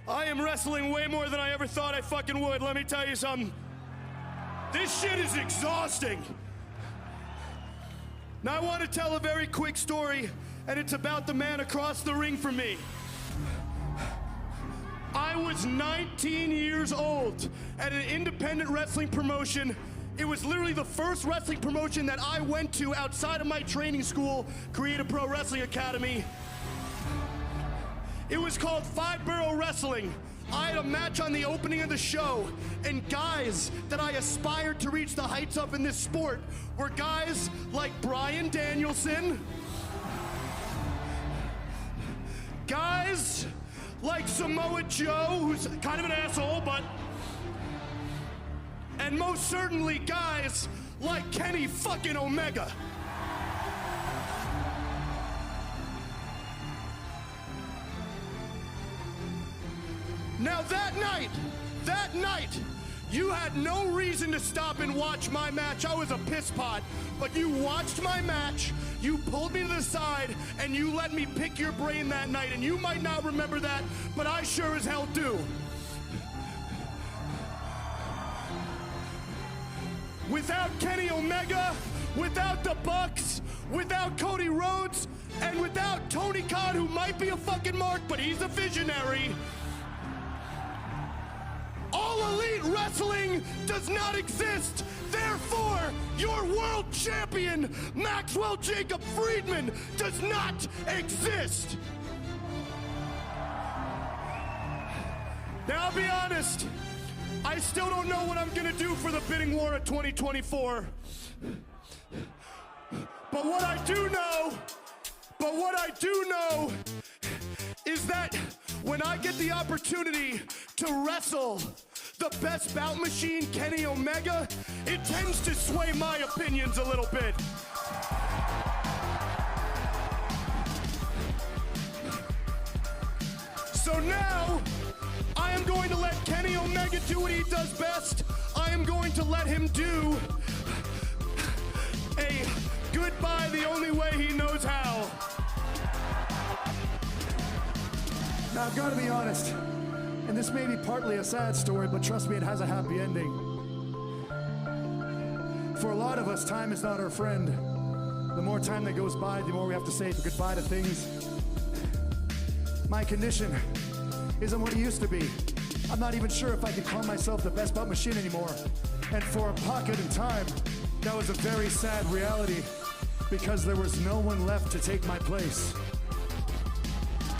I am wrestling way more than I ever thought I fucking would. Let me tell you something. This shit is exhausting. Now I want to tell a very quick story, and it's about the man across the ring from me. I was 19 years old at an independent wrestling promotion. It was literally the first wrestling promotion that I went to outside of my training school, Creative Pro Wrestling Academy. It was called Five Borough Wrestling. I had a match on the opening of the show, and guys that I aspired to reach the heights of in this sport were guys like Bryan Danielson, guys like Samoa Joe, who's kind of an asshole, and most certainly guys like Kenny fucking Omega. Now that night, you had no reason to stop and watch my match. I was a piss pot, but you watched my match, you pulled me to the side, and you let me pick your brain that night, and you might not remember that, but I sure as hell do. Without Kenny Omega, without the Bucks, without Cody Rhodes, and without Tony Khan, who might be a fucking mark, but he's a visionary, All Elite Wrestling does not exist. Therefore, your world champion, Maxwell Jacob Friedman, does not exist. Now, I'll be honest, I still don't know what I'm gonna do for the bidding war at 2024. But what I do know is that when I get the opportunity to wrestle the best bout machine, Kenny Omega, it tends to sway my opinions a little bit. So now, I am going to let Kenny Omega do what he does best. I am going to let him do a goodbye the only way he knows how. Now, I've got to be honest, and this may be partly a sad story, but trust me, it has a happy ending. For a lot of us, time is not our friend. The more time that goes by, the more we have to say goodbye to things. My condition isn't what it used to be. I'm not even sure if I can call myself the best bout machine anymore. And for a pocket in time, that was a very sad reality because there was no one left to take my place.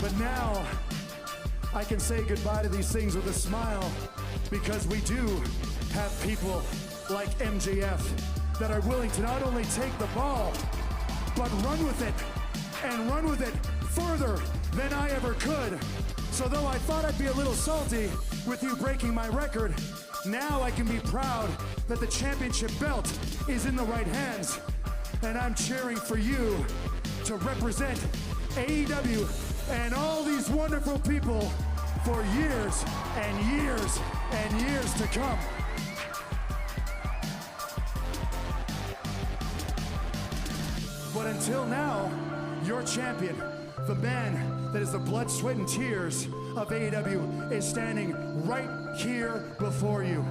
But now, I can say goodbye to these things with a smile because we do have people like MJF that are willing to not only take the ball, but run with it and run with it further than I ever could. So though I thought I'd be a little salty with you breaking my record, now I can be proud that the championship belt is in the right hands. And I'm cheering for you to represent AEW and all these wonderful people for years and years and years to come. But until now, your champion, the man that is the blood, sweat, and tears of AEW, is standing right here before you.